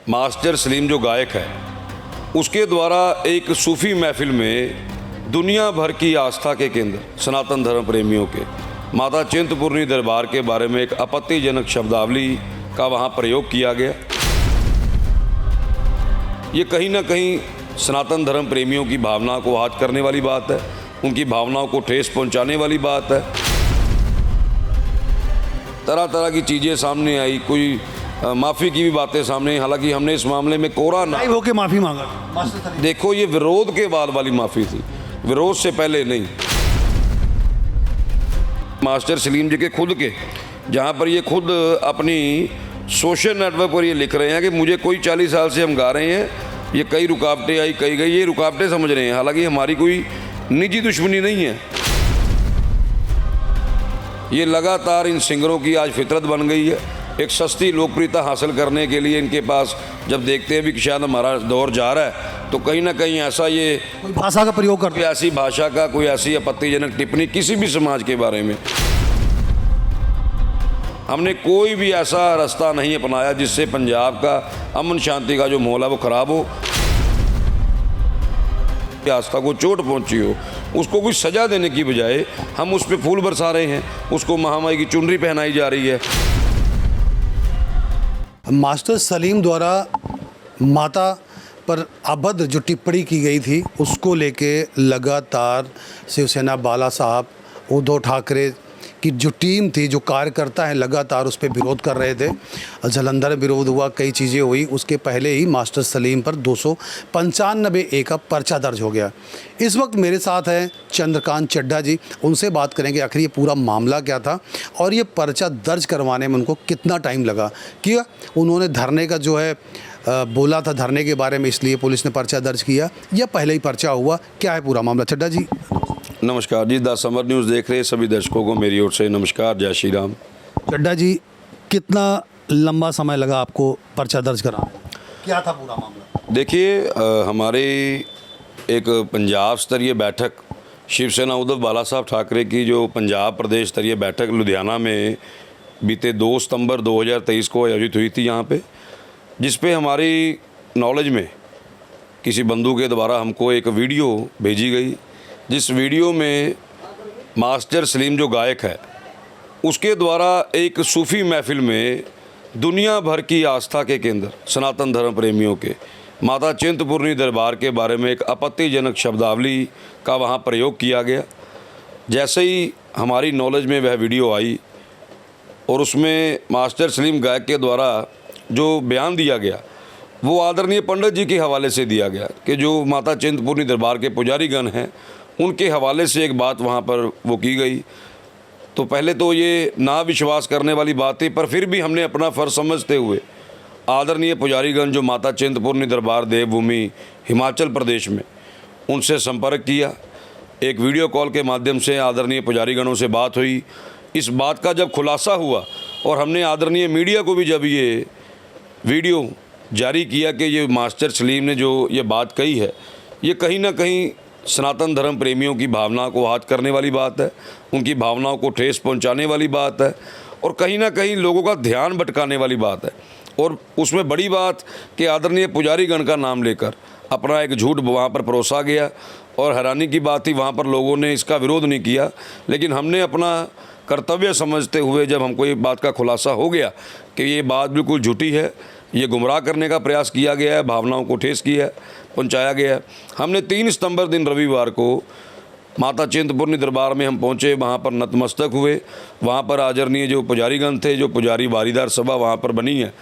Master Salim जो गायक है उसके द्वारा एक सूफ़ी महफिल में दुनिया भर की आस्था के केंद्र सनातन धर्म प्रेमियों के माता चिंतपूर्णी दरबार के बारे में एक आपत्तिजनक शब्दावली का वहाँ प्रयोग किया गया। ये कहीं ना कहीं सनातन धर्म प्रेमियों की भावना को आहत करने वाली बात है, उनकी भावनाओं को ठेस पहुँचाने वाली बात है। तरह तरह की चीज़ें सामने आई, कोई माफ़ी की भी बातें सामने आई। हालांकि हमने इस मामले में कोरा ना होके माफ़ी मांगा। देखो, ये विरोध के बाद वाली माफ़ी थी, विरोध से पहले नहीं। मास्टर सलीम जी के खुद के, जहाँ पर ये खुद अपनी सोशल नेटवर्क पर ये लिख रहे हैं कि मुझे कोई 40 साल से हम गा रहे हैं, ये कई रुकावटें आई कई गई, ये रुकावटें समझ रहे हैं। हालांकि हमारी कोई निजी दुश्मनी नहीं है। ये लगातार इन सिंगरों की आज फितरत बन गई है। एक सस्ती लोकप्रियता हासिल करने के लिए इनके पास जब देखते हैं भी कि शायद हमारा दौर जा रहा है, तो कहीं ना कहीं ऐसा ये कोई भाषा का प्रयोग करते हैं, ऐसी भाषा का, कोई ऐसी आपत्तिजनक टिप्पणी किसी भी समाज के बारे में। हमने कोई भी ऐसा रास्ता नहीं अपनाया जिससे पंजाब का अमन शांति का जो माहौल है वो ख़राब हो, आस्था को चोट पहुंची हो। उसको कोई सज़ा देने की बजाय हम उस पर फूल बरसा रहे हैं, उसको महामाई की चुनरी पहनाई जा रही है। मास्टर सलीम द्वारा माता पर अभद्र जो टिप्पणी की गई थी उसको लेके लगातार शिवसेना बाला साहब, उद्धव ठाकरे की जो टीम थी, जो कार्यकर्ता हैं, लगातार उस पर विरोध कर रहे थे। जलंधर विरोध हुआ, कई चीज़ें हुई। उसके पहले ही मास्टर सलीम पर 295A का पर्चा दर्ज हो गया। इस वक्त मेरे साथ हैं चंद्रकांत चड्ढा जी, उनसे बात करेंगे आखिर ये पूरा मामला क्या था और ये पर्चा दर्ज करवाने में उनको कितना टाइम लगा। क्या उन्होंने धरने का जो है बोला था, धरने के बारे में, इसलिए पुलिस ने पर्चा दर्ज किया या पहले ही पर्चा हुआ, क्या है पूरा मामला? चड्ढा जी नमस्कार जी, द समर न्यूज़ देख रहे सभी दर्शकों को मेरी ओर से नमस्कार, जय श्री राम। चड्ढा जी, कितना लंबा समय लगा आपको पर्चा दर्ज कराने? क्या था पूरा मामला? देखिए, हमारे एक पंजाब स्तरीय बैठक, शिवसेना उद्धव बाला साहब ठाकरे की जो पंजाब प्रदेश स्तरीय बैठक लुधियाना में बीते 2 सितंबर 2023 को आयोजित हुई थी यहाँ पे, जिस पे हमारी नॉलेज में किसी बंधु के द्वारा हमको एक वीडियो भेजी गई, जिस वीडियो में मास्टर सलीम जो गायक है उसके द्वारा एक सूफ़ी महफिल में दुनिया भर की आस्था के केंद्र सनातन धर्म प्रेमियों के माता चिंतपूर्णी दरबार के बारे में एक आपत्तिजनक शब्दावली का वहाँ प्रयोग किया गया। जैसे ही हमारी नॉलेज में वह वीडियो आई और उसमें मास्टर सलीम गायक के द्वारा जो बयान दिया गया वो आदरणीय पंडित जी के हवाले से दिया गया कि जो माता चिंतपूर्णी दरबार के पुजारीगण हैं उनके हवाले से एक बात वहाँ पर वो की गई। तो पहले तो ये ना विश्वास करने वाली बात थी, पर फिर भी हमने अपना फ़र्ज समझते हुए आदरणीय पुजारीगण जो माता चिंतपूर्णी दरबार देवभूमि हिमाचल प्रदेश में, उनसे संपर्क किया। एक वीडियो कॉल के माध्यम से आदरणीय पुजारीगणों से बात हुई। इस बात का जब खुलासा हुआ और हमने आदरणीय मीडिया को भी जब ये वीडियो जारी किया कि ये मास्टर सलीम ने जो ये बात कही है, ये कहीं ना कहीं सनातन धर्म प्रेमियों की भावना को आहत करने वाली बात है, उनकी भावनाओं को ठेस पहुंचाने वाली बात है और कहीं ना कहीं लोगों का ध्यान भटकाने वाली बात है। और उसमें बड़ी बात कि आदरणीय पुजारीगण का नाम लेकर अपना एक झूठ वहाँ पर परोसा गया और हैरानी की बात थी, वहाँ पर लोगों ने इसका विरोध नहीं किया, लेकिन हमने अपना कर्तव्य समझते हुए जब हमको ये बात का खुलासा हो गया कि ये बात बिल्कुल झूठी है, ये गुमराह करने का प्रयास किया गया है, भावनाओं को ठेस किया पहुंचाया गया है, हमने 3 सितंबर दिन रविवार को माता चिंतपूर्णी दरबार में हम पहुंचे। वहाँ पर नतमस्तक हुए। वहाँ पर आदरणीय जो पुजारीगण थे, जो पुजारी वारीदार सभा वहाँ पर बनी है,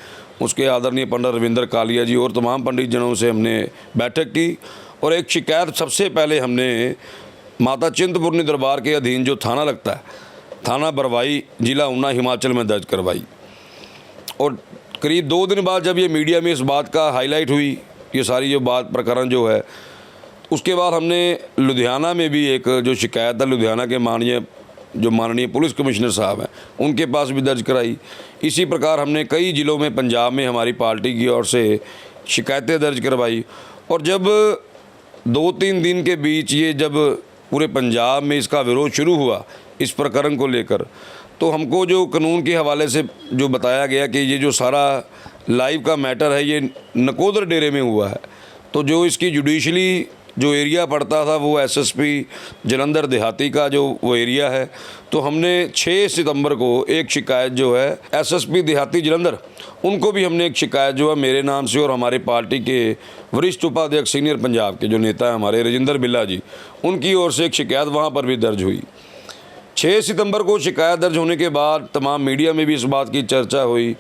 उसके आदरणीय पंडित रविंद्र कालिया जी और तमाम पंडित जनों से हमने बैठक की और एक शिकायत सबसे पहले हमने माता चिंतपूर्णी दरबार के अधीन जो थाना लगता है, थाना बरवाई, जिला ऊना, हिमाचल में दर्ज करवाई। और करीब 2 दिन बाद जब ये मीडिया में इस बात का हाईलाइट हुई, ये सारी जो बात प्रकरण जो है, उसके बाद हमने लुधियाना में भी एक जो शिकायत है लुधियाना के माननीय पुलिस कमिश्नर साहब हैं उनके पास भी दर्ज कराई। इसी प्रकार हमने कई ज़िलों में पंजाब में हमारी पार्टी की ओर से शिकायतें दर्ज करवाई। और जब 2-3 दिन के बीच ये जब पूरे पंजाब में इसका विरोध शुरू हुआ इस प्रकरण को लेकर, तो हमको जो कानून के हवाले से जो बताया गया कि ये जो सारा लाइव का मैटर है, ये नकोदर डेरे में हुआ है। तो जो इसकी जुडिशली जो एरिया पड़ता था वो एसएसपी जलंधर देहाती का जो वो एरिया है, तो हमने 6 सितंबर को एक शिकायत जो है एसएसपी देहाती जलंधर, उनको भी हमने एक शिकायत जो है मेरे नाम से और हमारे पार्टी के वरिष्ठ उपाध्यक्ष सीनियर पंजाब के जो नेता हैं हमारे राजेंद्र बिल्ला जी, उनकी ओर से एक शिकायत वहाँ पर भी दर्ज हुई। 6 सितंबर को शिकायत दर्ज होने के बाद तमाम मीडिया में भी इस बात की चर्चा हुई,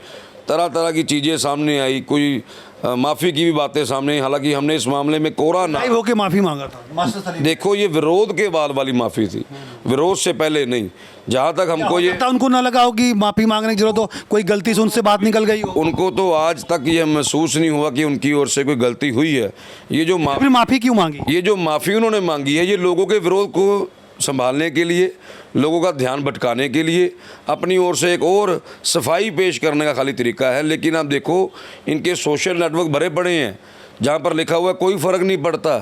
तरह तरह की चीज़ें सामने आई, कोई माफ़ी की भी बातें सामने आई। हालांकि हमने इस मामले में कोरा ना लाइव होके माफ़ी मांगा था मास्टर सलीम। देखो, ये विरोध के बाद वाली माफ़ी थी, विरोध से पहले नहीं। जहाँ तक हमको ये उनको ना लगा हो कि माफ़ी मांगने की जरूरत हो, कोई गलती से उनसे बात निकल गई हो, उनको तो आज तक ये महसूस नहीं हुआ कि उनकी ओर से कोई गलती हुई है। ये जो फिर माफ़ी क्यों मांगी? ये जो माफ़ी उन्होंने मांगी है, ये लोगों के विरोध को संभालने के लिए, लोगों का ध्यान भटकाने के लिए, अपनी ओर से एक और सफाई पेश करने का खाली तरीका है। लेकिन आप देखो, इनके सोशल नेटवर्क भरे पड़े हैं जहाँ पर लिखा हुआ है कोई फ़र्क नहीं पड़ता।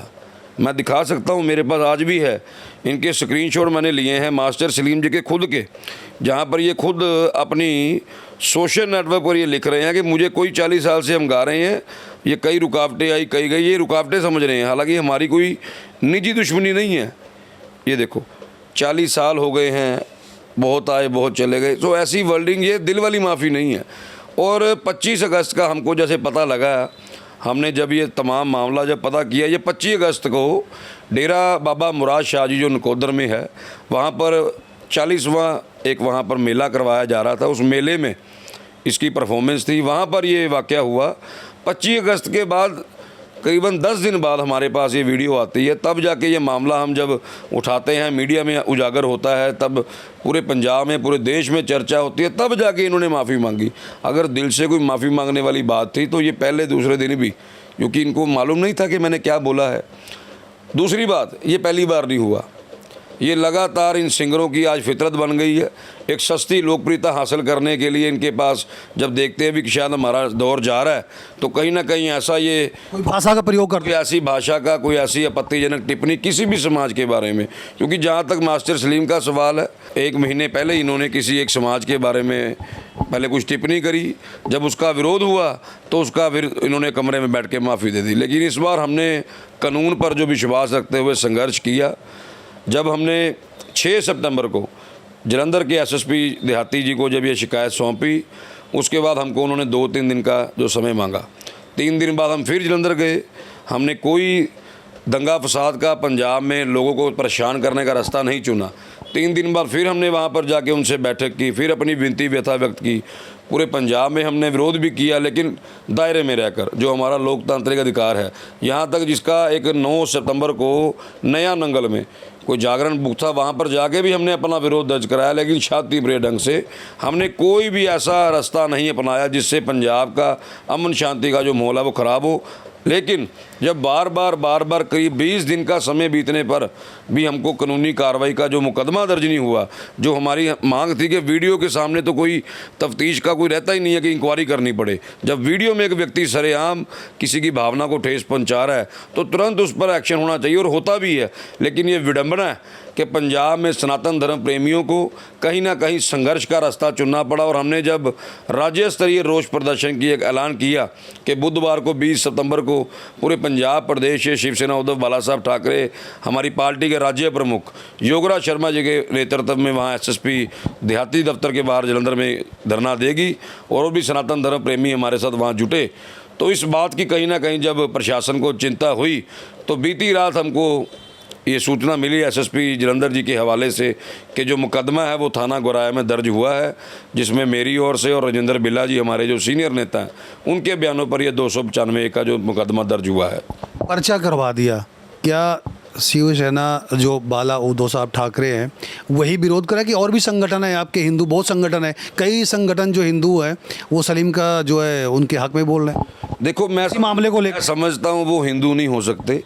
मैं दिखा सकता हूँ, मेरे पास आज भी है, इनके स्क्रीनशॉट मैंने लिए हैं मास्टर सलीम जी के खुद के, जहाँ पर ये खुद अपनी सोशल नेटवर्क पर ये लिख रहे हैं कि मुझे कोई 40 साल से हम गा रहे हैं, ये कई रुकावटें आई, कई गई, ये रुकावटें समझ रहे हैं। हालांकि हमारी कोई निजी दुश्मनी नहीं है। ये देखो, 40 साल हो गए हैं, बहुत आए बहुत चले गए, तो ऐसी वर्डिंग, ये दिल वाली माफ़ी नहीं है। और 25 अगस्त का हमको जैसे पता लगा, हमने जब ये तमाम मामला जब पता किया, ये 25 अगस्त को डेरा बाबा मुराद शाह जी जो नकोदर में है, वहाँ पर 40वां एक वहाँ पर मेला करवाया जा रहा था। उस मेले में इसकी परफॉर्मेंस थी, वहाँ पर ये वाक़या हुआ। 25 अगस्त के बाद करीबन 10 दिन बाद हमारे पास ये वीडियो आती है, तब जाके ये मामला हम जब उठाते हैं, मीडिया में उजागर होता है, तब पूरे पंजाब में, पूरे देश में चर्चा होती है, तब जाके इन्होंने माफ़ी मांगी। अगर दिल से कोई माफ़ी मांगने वाली बात थी तो ये पहले दूसरे दिन भी, क्योंकि इनको मालूम नहीं था कि मैंने क्या बोला है। दूसरी बात, ये पहली बार नहीं हुआ, ये लगातार इन सिंगरों की आज फितरत बन गई है। एक सस्ती लोकप्रियता हासिल करने के लिए इनके पास, जब देखते हैं भी कि शायद हमारा दौर जा रहा है, तो कहीं ना कहीं ऐसा ये कोई भाषा का प्रयोग करते कोई ऐसी भाषा का, कोई ऐसी आपत्तिजनक टिप्पणी किसी भी समाज के बारे में, क्योंकि जहाँ तक मास्टर सलीम का सवाल है, 1 महीने पहले इन्होंने किसी एक समाज के बारे में पहले कुछ टिप्पणी करी, जब उसका विरोध हुआ तो उसका फिर इन्होंने कमरे में बैठ के माफ़ी दे दी। लेकिन इस बार हमने कानून पर जो विश्वास रखते हुए संघर्ष किया। जब हमने 6 सितंबर को जलंधर के एसएसपी देहाती जी को जब ये शिकायत सौंपी, उसके बाद हमको उन्होंने 2-3 दिन का जो समय मांगा। 3 दिन बाद हम फिर जलंधर गए। हमने कोई दंगा फसाद का पंजाब में लोगों को परेशान करने का रास्ता नहीं चुना। 3 दिन बाद फिर हमने वहाँ पर जाके उनसे बैठक की, फिर अपनी विनती व्यथा व्यक्त की। पूरे पंजाब में हमने विरोध भी किया, लेकिन दायरे में रहकर, जो हमारा लोकतांत्रिक अधिकार है। यहाँ तक जिसका एक 9 सितंबर को नया नंगल में कोई जागरण बुक था, वहाँ पर जाके भी हमने अपना विरोध दर्ज कराया, लेकिन शांतिप्रिय ढंग से। हमने कोई भी ऐसा रास्ता नहीं अपनाया जिससे पंजाब का अमन शांति का जो माहौल है वो ख़राब हो। लेकिन जब बार बार करीब 20 दिन का समय बीतने पर भी हमको कानूनी कार्रवाई का जो मुकदमा दर्ज नहीं हुआ, जो हमारी मांग थी कि वीडियो के सामने तो कोई तफ्तीश का कोई रहता ही नहीं है कि इंक्वायरी करनी पड़े। जब वीडियो में एक व्यक्ति सरेआम किसी की भावना को ठेस पहुंचा रहा है तो तुरंत उस पर एक्शन होना चाहिए, और होता भी है। लेकिन ये विडंबना है कि पंजाब में सनातन धर्म प्रेमियों को कहीं ना कहीं संघर्ष का रास्ता चुनना पड़ा। और हमने जब राज्य स्तरीय रोष प्रदर्शन की एक ऐलान किया कि बुधवार को 20 सितंबर को पूरे पंजाब प्रदेश से शिवसेना उद्धव बाला साहब ठाकरे, हमारी पार्टी के राज्य प्रमुख योगराज शर्मा जी के नेतृत्व में वहाँ एसएसपी देहाती दफ्तर के बाहर जलंधर में धरना देगी, और भी सनातन धर्म प्रेमी हमारे साथ वहाँ जुटे। तो इस बात की कहीं ना कहीं जब प्रशासन को चिंता हुई, तो बीती रात हमको ये सूचना मिली एसएसपी जलंधर जी के हवाले से कि जो मुकदमा है वो थाना गुराया में दर्ज हुआ है, जिसमें मेरी ओर से और राजेंद्र बिल्ला जी हमारे जो सीनियर नेता हैं, उनके बयानों पर ये 295 का जो मुकदमा दर्ज हुआ है। पर्चा करवा दिया। क्या शिवसेना जो बाला उद्धव साहब ठाकरे हैं वही विरोध करा कि और भी संगठन है आपके, हिंदू बहुत संगठन है, कई संगठन जो हिंदू है वो सलीम का जो है उनके हक में बोल रहे हैं? देखो, मैं इसी मामले को लेकर समझता हूँ वो हिंदू नहीं हो सकते,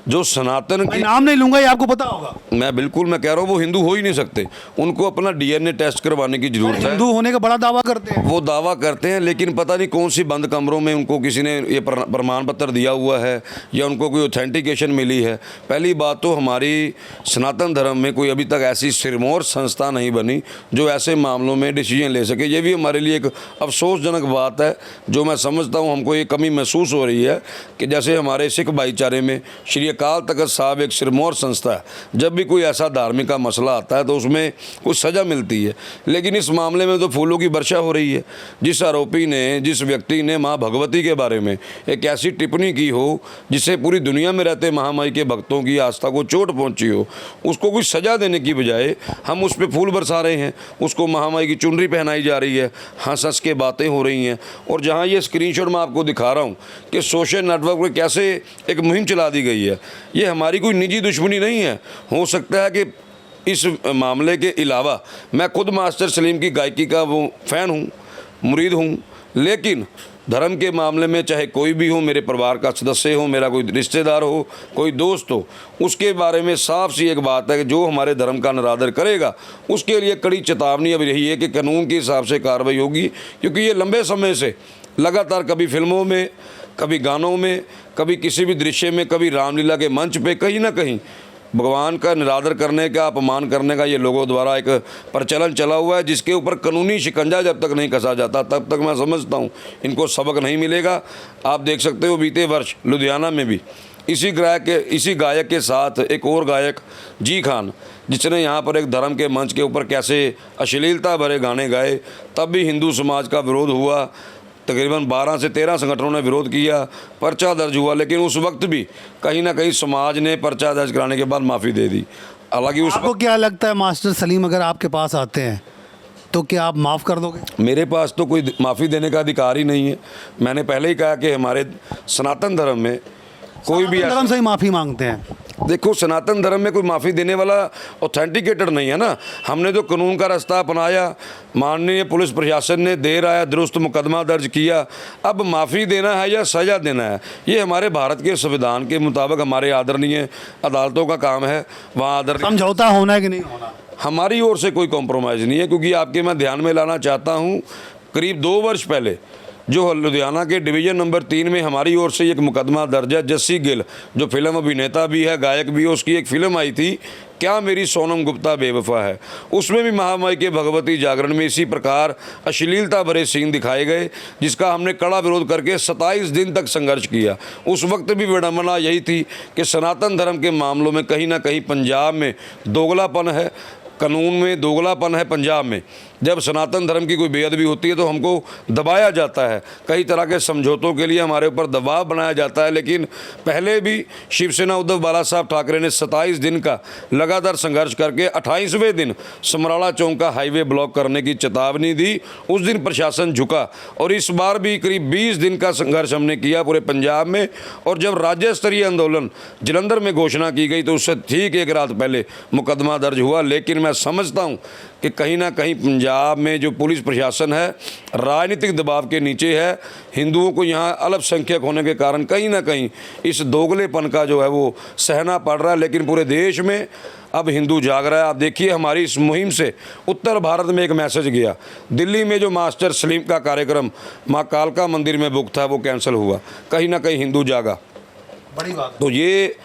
जो सनातन मैं की, नाम नहीं लूंगा, ये आपको पता होगा। मैं कह रहा हूँ वो हिंदू हो ही नहीं सकते। उनको अपना डीएनए टेस्ट करवाने की जरूरत है। हिंदू होने का बड़ा दावा करते हैं। वो दावा करते हैं, लेकिन पता नहीं कौन सी बंद कमरों में उनको किसी ने ये प्रमाण पत्र दिया हुआ है या उनको कोई ऑथेंटिकेशन मिली है। पहली बात तो हमारी सनातन धर्म में कोई अभी तक ऐसी सिरमौर संस्था नहीं बनी जो ऐसे मामलों में डिसीजन ले सके। ये भी हमारे लिए एक अफसोसजनक बात है, जो मैं समझता हूँ हमको ये कमी महसूस हो रही है कि जैसे हमारे सिख भाईचारे में श्री अकाल तख्त साहब एक सिरमौर संस्था है, जब भी कोई ऐसा धार्मिक का मसला आता है तो उसमें कुछ सज़ा मिलती है, लेकिन इस मामले में तो फूलों की वर्षा हो रही है। जिस आरोपी ने, जिस व्यक्ति ने माँ भगवती के बारे में एक ऐसी टिप्पणी की हो जिससे पूरी दुनिया में रहते महामाई के भक्तों की आस्था को चोट पहुंची हो, उसको कुछ सज़ा देने की बजाय हम उस पर फूल बरसा रहे हैं, उसको महामाई की चुनरी पहनाई जा रही है, हंस हंस के बातें हो रही हैं। और जहाँ ये स्क्रीनशॉट मैं आपको दिखा रहा हूँ कि सोशल नेटवर्क पर कैसे एक मुहिम चला दी गई है, ये हमारी कोई निजी दुश्मनी नहीं है। हो सकता है कि इस मामले के अलावा मैं खुद मास्टर सलीम की गायकी का वो फ़ैन हूँ, मुरीद हूँ, लेकिन धर्म के मामले में चाहे कोई भी हो, मेरे परिवार का सदस्य हो, मेरा कोई रिश्तेदार हो, कोई दोस्त हो, उसके बारे में साफ सी एक बात है कि जो हमारे धर्म का निरादर करेगा उसके लिए कड़ी चेतावनी अब यही है कि कानून के हिसाब से कार्रवाई होगी। क्योंकि ये लंबे समय से लगातार कभी फिल्मों में, कभी गानों में, कभी किसी भी दृश्य में, कभी रामलीला के मंच पे कहीं ना कहीं भगवान का निरादर करने का, अपमान करने का ये लोगों द्वारा एक प्रचलन चला हुआ है, जिसके ऊपर कानूनी शिकंजा जब तक नहीं कसा जाता तब तक मैं समझता हूँ इनको सबक नहीं मिलेगा। आप देख सकते हो बीते वर्ष लुधियाना में भी इसी गायक के साथ एक और गायक जी खान, जिसने यहाँ पर एक धर्म के मंच के ऊपर कैसे अश्लीलता भरे गाने गाए, तब भी हिंदू समाज का विरोध हुआ। तकरीबन 12 से 13 संगठनों ने विरोध किया, पर्चा दर्ज हुआ, लेकिन उस वक्त भी कहीं ना कहीं समाज ने पर्चा दर्ज कराने के बाद माफ़ी दे दी। हालांकि उस आपको क्या लगता है मास्टर सलीम अगर आपके पास आते हैं तो क्या आप माफ़ कर दोगे? मेरे पास तो कोई माफ़ी देने का अधिकार ही नहीं है। मैंने पहले ही कहा कि हमारे सनातन धर्म में कोई भी धर्म से ही माफ़ी मांगते हैं। देखो, सनातन धर्म में कोई माफ़ी देने वाला ऑथेंटिकेटेड नहीं है ना। हमने तो कानून का रास्ता अपनाया, माननीय पुलिस प्रशासन ने देर आया दुरुस्त मुकदमा दर्ज किया। अब माफ़ी देना है या सज़ा देना है, ये हमारे भारत के संविधान के मुताबिक हमारे आदरणीय अदालतों का काम है। वहाँ आदरणीय समझौता होना है कि नहीं होना? हमारी ओर से कोई कॉम्प्रोमाइज़ नहीं है, क्योंकि आपके मैं ध्यान में लाना चाहता हूँ करीब 2 वर्ष पहले जो लुधियाना के डिवीज़न नंबर 3 में हमारी ओर से एक मुकदमा दर्ज है। जस्सी गिल जो फिल्म अभिनेता भी है, गायक भी है, उसकी एक फ़िल्म आई थी क्या मेरी सोनम गुप्ता बेवफा है। उसमें भी महामाई के भगवती जागरण में इसी प्रकार अश्लीलता भरे सीन दिखाए गए, जिसका हमने कड़ा विरोध करके 27 दिन तक संघर्ष किया। उस वक्त भी विडंबना यही थी कि सनातन धर्म के मामलों में कहीं ना कहीं पंजाब में दोगलापन है, कानून में दोगलापन है। पंजाब में जब सनातन धर्म की कोई बेअदबी होती है तो हमको दबाया जाता है, कई तरह के समझौतों के लिए हमारे ऊपर दबाव बनाया जाता है। लेकिन पहले भी शिवसेना उद्धव बाला साहब ठाकरे ने 27 दिन का लगातार संघर्ष करके 28वें दिन समराला चौक का हाईवे ब्लॉक करने की चेतावनी दी। उस दिन प्रशासन झुका और इस बार भी करीब 20 दिन का संघर्ष हमने किया पूरे पंजाब में। और जब राज्य स्तरीय आंदोलन जलंधर में घोषणा की गई तो उससे ठीक एक रात पहले मुकदमा दर्ज हुआ। लेकिन मैं समझता हूँ कि कहीं ना कहीं पंजाब में जो पुलिस प्रशासन है राजनीतिक दबाव के नीचे है। हिंदुओं को यहाँ अल्पसंख्यक होने के कारण कहीं ना कहीं इस दोगलेपन का जो है वो सहना पड़ रहा है। लेकिन पूरे देश में अब हिंदू जाग रहा है। आप देखिए हमारी इस मुहिम से उत्तर भारत में एक मैसेज गया। दिल्ली में जो मास्टर सलीम का कार्यक्रम माँ कालका मंदिर में बुक था वो कैंसिल हुआ, कहीं ना कहीं हिंदू जागा। बड़ी बात। तो ये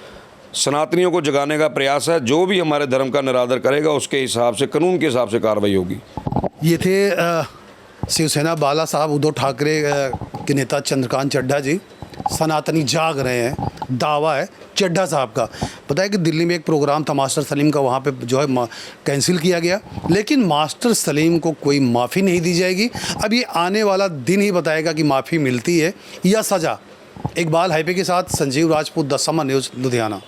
सनातनियों को जगाने का प्रयास है। जो भी हमारे धर्म का निरादर करेगा उसके हिसाब से, कानून के हिसाब से कार्रवाई होगी। ये थे शिवसेना बाला साहब उद्धव ठाकरे के नेता चंद्रकांत चड्ढा जी। सनातनी जाग रहे हैं, दावा है चड्ढा साहब का। पता है कि दिल्ली में एक प्रोग्राम था मास्टर सलीम का, वहाँ पे जो है कैंसिल किया गया, लेकिन मास्टर सलीम को कोई माफ़ी नहीं दी जाएगी। अब ये आने वाला दिन ही बताएगा कि माफ़ी मिलती है या सज़ा। इकबाल हाईपे के साथ Sanjeev Rajput, the summer news, Ludhiana.